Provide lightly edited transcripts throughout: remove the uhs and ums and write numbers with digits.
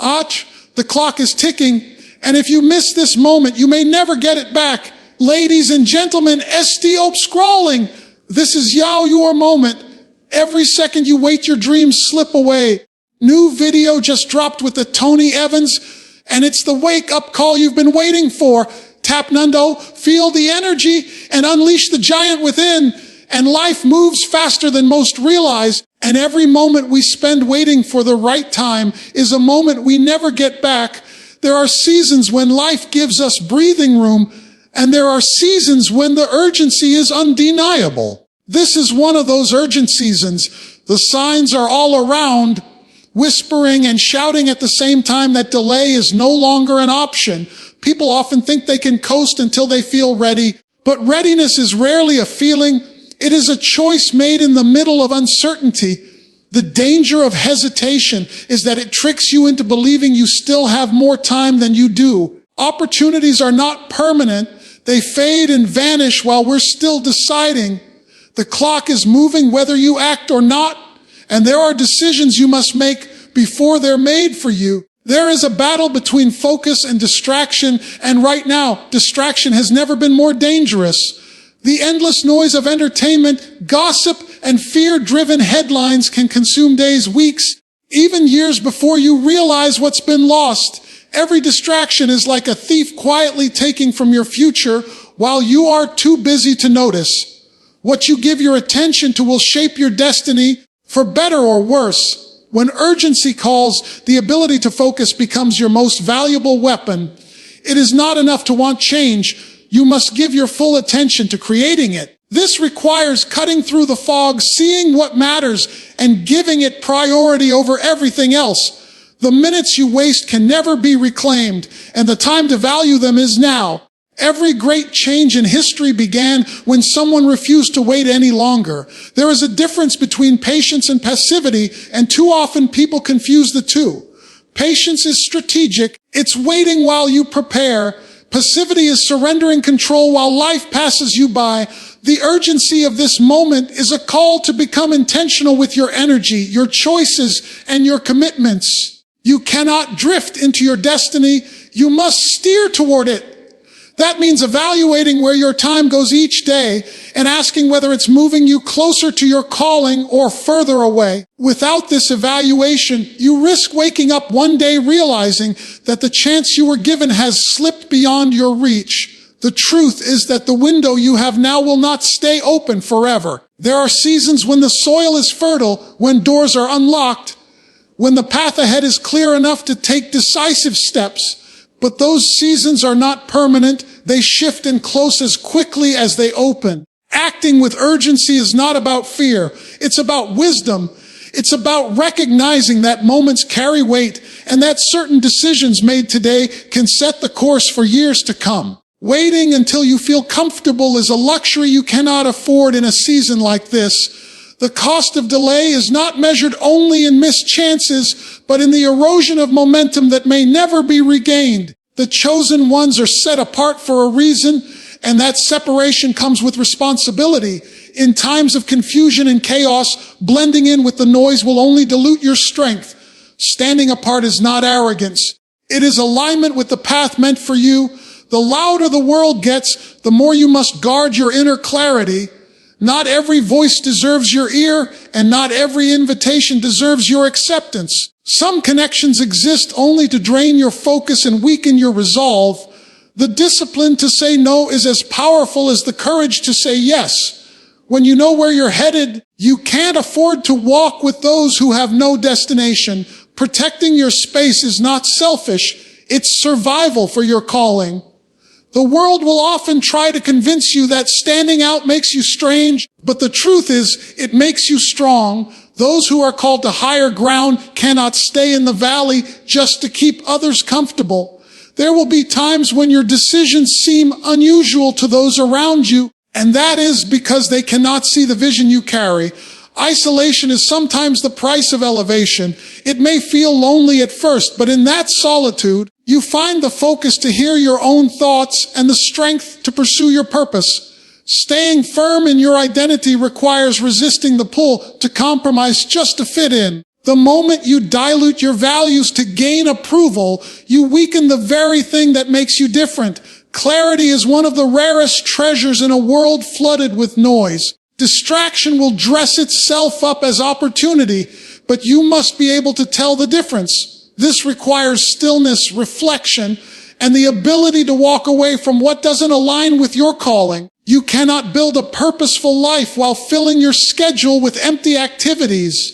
Ach, the clock is ticking, and if you miss this moment, you may never get it back. Ladies and gentlemen, stop scrolling. This is Yao your moment. Every second you wait, your dreams slip away. New video just dropped with the Tony Evans, and it's the wake-up call you've been waiting for. Tap Nundo, feel the energy, and unleash the giant within. And life moves faster than most realize, and every moment we spend waiting for the right time is a moment we never get back. There are seasons when life gives us breathing room, and there are seasons when the urgency is undeniable. This is one of those urgent seasons. The signs are all around, whispering and shouting at the same time that delay is no longer an option. People often think they can coast until they feel ready, but readiness is rarely a feeling. It is a choice made in the middle of uncertainty. The danger of hesitation is that it tricks you into believing you still have more time than you do. Opportunities are not permanent. They fade and vanish while we're still deciding. The clock is moving whether you act or not, and there are decisions you must make before they're made for you. There is a battle between focus and distraction, and right now, distraction has never been more dangerous. The endless noise of entertainment, gossip, and fear-driven headlines can consume days, weeks, even years before you realize what's been lost. Every distraction is like a thief quietly taking from your future while you are too busy to notice. What you give your attention to will shape your destiny, for better or worse. When urgency calls, the ability to focus becomes your most valuable weapon. It is not enough to want change. You must give your full attention to creating it. This requires cutting through the fog, seeing what matters, and giving it priority over everything else. The minutes you waste can never be reclaimed, and the time to value them is now. Every great change in history began when someone refused to wait any longer. There is a difference between patience and passivity, and too often people confuse the two. Patience is strategic. It's waiting while you prepare. Passivity is surrendering control while life passes you by. The urgency of this moment is a call to become intentional with your energy, your choices, and your commitments. You cannot drift into your destiny. You must steer toward it. That means evaluating where your time goes each day and asking whether it's moving you closer to your calling or further away. Without this evaluation, you risk waking up one day realizing that the chance you were given has slipped beyond your reach. The truth is that the window you have now will not stay open forever. There are seasons when the soil is fertile, when doors are unlocked, when the path ahead is clear enough to take decisive steps. But those seasons are not permanent. They shift and close as quickly as they open. Acting with urgency is not about fear. It's about wisdom. It's about recognizing that moments carry weight and that certain decisions made today can set the course for years to come. Waiting until you feel comfortable is a luxury you cannot afford in a season like this. The cost of delay is not measured only in missed chances, but in the erosion of momentum that may never be regained. The chosen ones are set apart for a reason, and that separation comes with responsibility. In times of confusion and chaos, blending in with the noise will only dilute your strength. Standing apart is not arrogance. It is alignment with the path meant for you. The louder the world gets, the more you must guard your inner clarity. Not every voice deserves your ear, and not every invitation deserves your acceptance. Some connections exist only to drain your focus and weaken your resolve. The discipline to say no is as powerful as the courage to say yes. When you know where you're headed, you can't afford to walk with those who have no destination. Protecting your space is not selfish. It's survival for your calling. The world will often try to convince you that standing out makes you strange, but the truth is, it makes you strong. Those who are called to higher ground cannot stay in the valley just to keep others comfortable. There will be times when your decisions seem unusual to those around you, and that is because they cannot see the vision you carry. Isolation is sometimes the price of elevation. It may feel lonely at first, but in that solitude, you find the focus to hear your own thoughts and the strength to pursue your purpose. Staying firm in your identity requires resisting the pull to compromise just to fit in. The moment you dilute your values to gain approval, you weaken the very thing that makes you different. Clarity is one of the rarest treasures in a world flooded with noise. Distraction will dress itself up as opportunity, but you must be able to tell the difference. This requires stillness, reflection, and the ability to walk away from what doesn't align with your calling. You cannot build a purposeful life while filling your schedule with empty activities.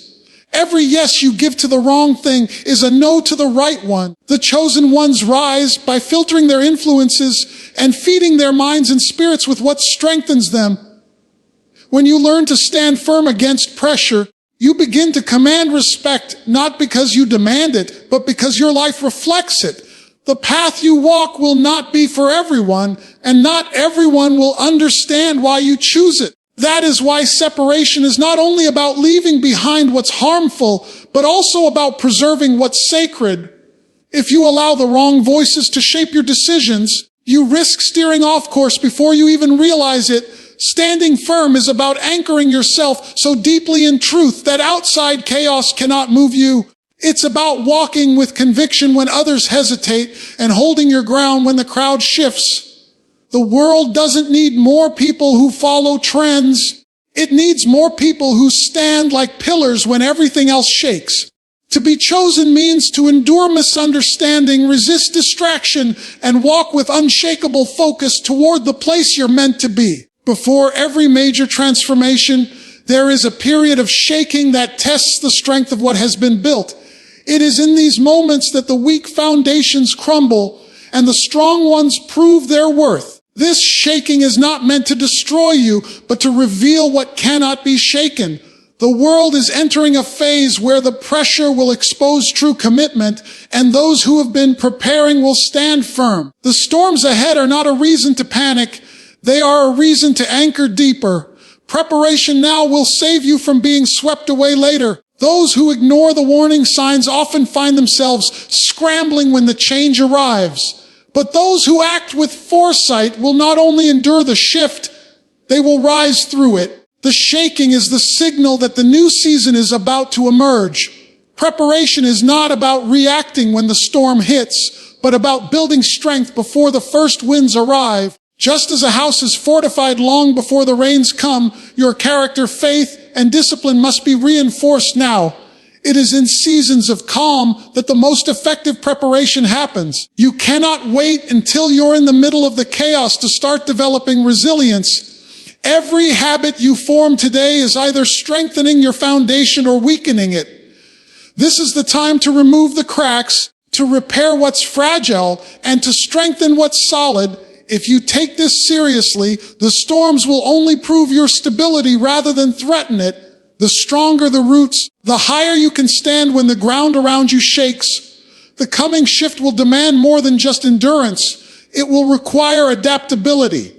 Every yes you give to the wrong thing is a no to the right one. The chosen ones rise by filtering their influences and feeding their minds and spirits with what strengthens them. When you learn to stand firm against pressure, you begin to command respect, not because you demand it, but because your life reflects it. The path you walk will not be for everyone, and not everyone will understand why you choose it. That is why separation is not only about leaving behind what's harmful, but also about preserving what's sacred. If you allow the wrong voices to shape your decisions, you risk steering off course before you even realize it. Standing firm is about anchoring yourself so deeply in truth that outside chaos cannot move you. It's about walking with conviction when others hesitate and holding your ground when the crowd shifts. The world doesn't need more people who follow trends. It needs more people who stand like pillars when everything else shakes. To be chosen means to endure misunderstanding, resist distraction, and walk with unshakable focus toward the place you're meant to be. Before every major transformation, there is a period of shaking that tests the strength of what has been built. It is in these moments that the weak foundations crumble and the strong ones prove their worth. This shaking is not meant to destroy you, but to reveal what cannot be shaken. The world is entering a phase where the pressure will expose true commitment, and those who have been preparing will stand firm. The storms ahead are not a reason to panic. They are a reason to anchor deeper. Preparation now will save you from being swept away later. Those who ignore the warning signs often find themselves scrambling when the change arrives. But those who act with foresight will not only endure the shift, they will rise through it. The shaking is the signal that the new season is about to emerge. Preparation is not about reacting when the storm hits, but about building strength before the first winds arrive. Just as a house is fortified long before the rains come, your character, faith, and discipline must be reinforced now. It is in seasons of calm that the most effective preparation happens. You cannot wait until you're in the middle of the chaos to start developing resilience. Every habit you form today is either strengthening your foundation or weakening it. This is the time to remove the cracks, to repair what's fragile, and to strengthen what's solid. If you take this seriously, the storms will only prove your stability rather than threaten it. The stronger the roots, the higher you can stand when the ground around you shakes. The coming shift will demand more than just endurance. It will require adaptability.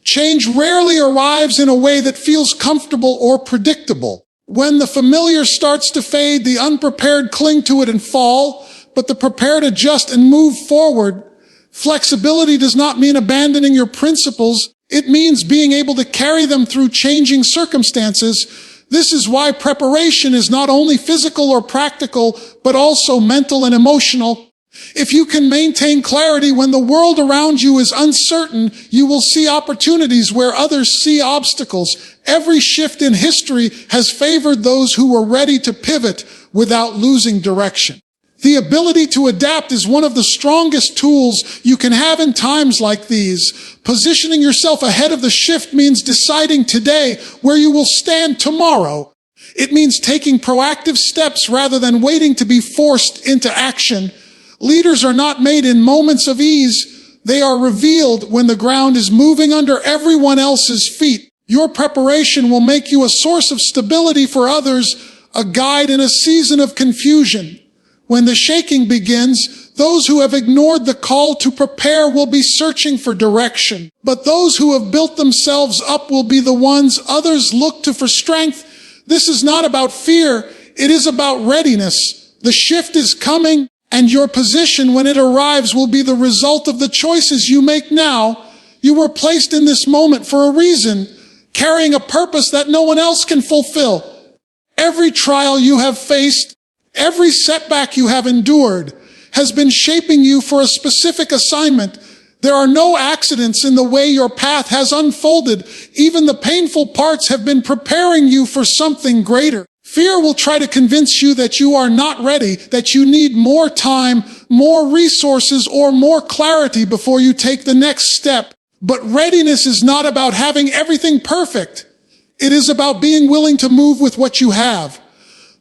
Change rarely arrives in a way that feels comfortable or predictable. When the familiar starts to fade, the unprepared cling to it and fall, but the prepared adjust and move forward. Flexibility does not mean abandoning your principles. It means being able to carry them through changing circumstances. This is why preparation is not only physical or practical, but also mental and emotional. If you can maintain clarity when the world around you is uncertain, you will see opportunities where others see obstacles. Every shift in history has favored those who were ready to pivot without losing direction. The ability to adapt is one of the strongest tools you can have in times like these. Positioning yourself ahead of the shift means deciding today where you will stand tomorrow. It means taking proactive steps rather than waiting to be forced into action. Leaders are not made in moments of ease. They are revealed when the ground is moving under everyone else's feet. Your preparation will make you a source of stability for others, a guide in a season of confusion. When the shaking begins, those who have ignored the call to prepare will be searching for direction. But those who have built themselves up will be the ones others look to for strength. This is not about fear. It is about readiness. The shift is coming, and your position when it arrives will be the result of the choices you make now. You were placed in this moment for a reason, carrying a purpose that no one else can fulfill. Every trial you have faced, Every setback you have endured has been shaping you for a specific assignment. There are no accidents in the way your path has unfolded. Even the painful parts have been preparing you for something greater. Fear will try to convince you that you are not ready, that you need more time, more resources, or more clarity before you take the next step. But readiness is not about having everything perfect. It is about being willing to move with what you have.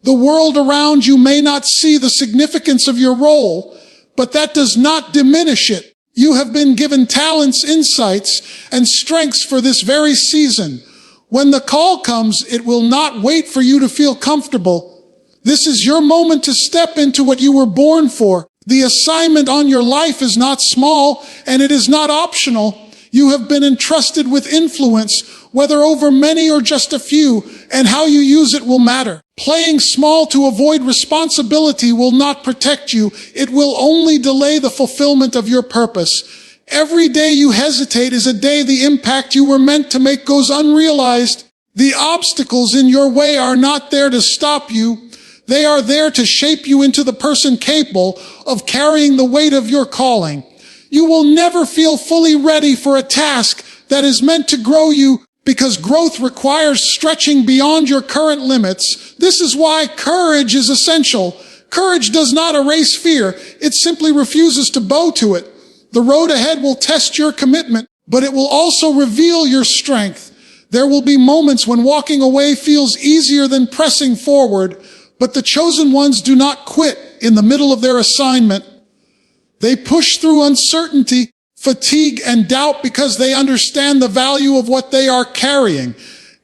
The world around you may not see the significance of your role, but that does not diminish it. You have been given talents, insights, and strengths for this very season. When the call comes, it will not wait for you to feel comfortable. This is your moment to step into what you were born for. The assignment on your life is not small, and it is not optional. You have been entrusted with influence, whether over many or just a few, and how you use it will matter. Playing small to avoid responsibility will not protect you. It will only delay the fulfillment of your purpose. Every day you hesitate is a day the impact you were meant to make goes unrealized. The obstacles in your way are not there to stop you. They are there to shape you into the person capable of carrying the weight of your calling. You will never feel fully ready for a task that is meant to grow you, because growth requires stretching beyond your current limits. This is why courage is essential. Courage does not erase fear. It simply refuses to bow to it. The road ahead will test your commitment, but it will also reveal your strength. There will be moments when walking away feels easier than pressing forward, but the chosen ones do not quit in the middle of their assignment. They push through uncertainty, fatigue, and doubt because they understand the value of what they are carrying.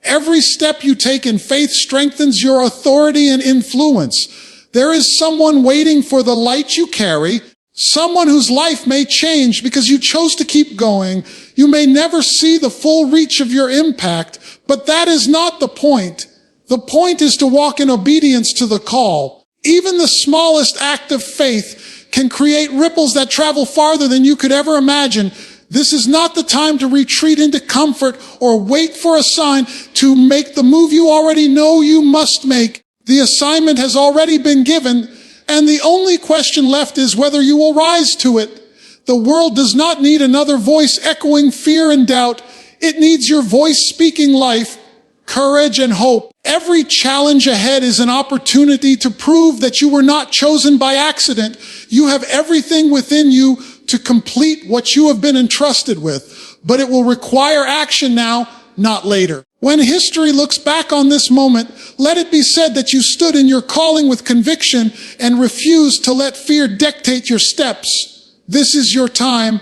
Every step you take in faith strengthens your authority and influence. There is someone waiting for the light you carry, someone whose life may change because you chose to keep going. You may never see the full reach of your impact, but that is not the point. The point is to walk in obedience to the call. Even the smallest act of faith can create ripples that travel farther than you could ever imagine. This is not the time to retreat into comfort or wait for a sign to make the move you already know you must make. The assignment has already been given, and the only question left is whether you will rise to it. The world does not need another voice echoing fear and doubt. It needs your voice speaking life, courage, and hope. Every challenge ahead is an opportunity to prove that you were not chosen by accident. You have everything within you to complete what you have been entrusted with, but it will require action now, not later. When history looks back on this moment, let it be said that you stood in your calling with conviction and refused to let fear dictate your steps. This is your time,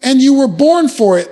and you were born for it.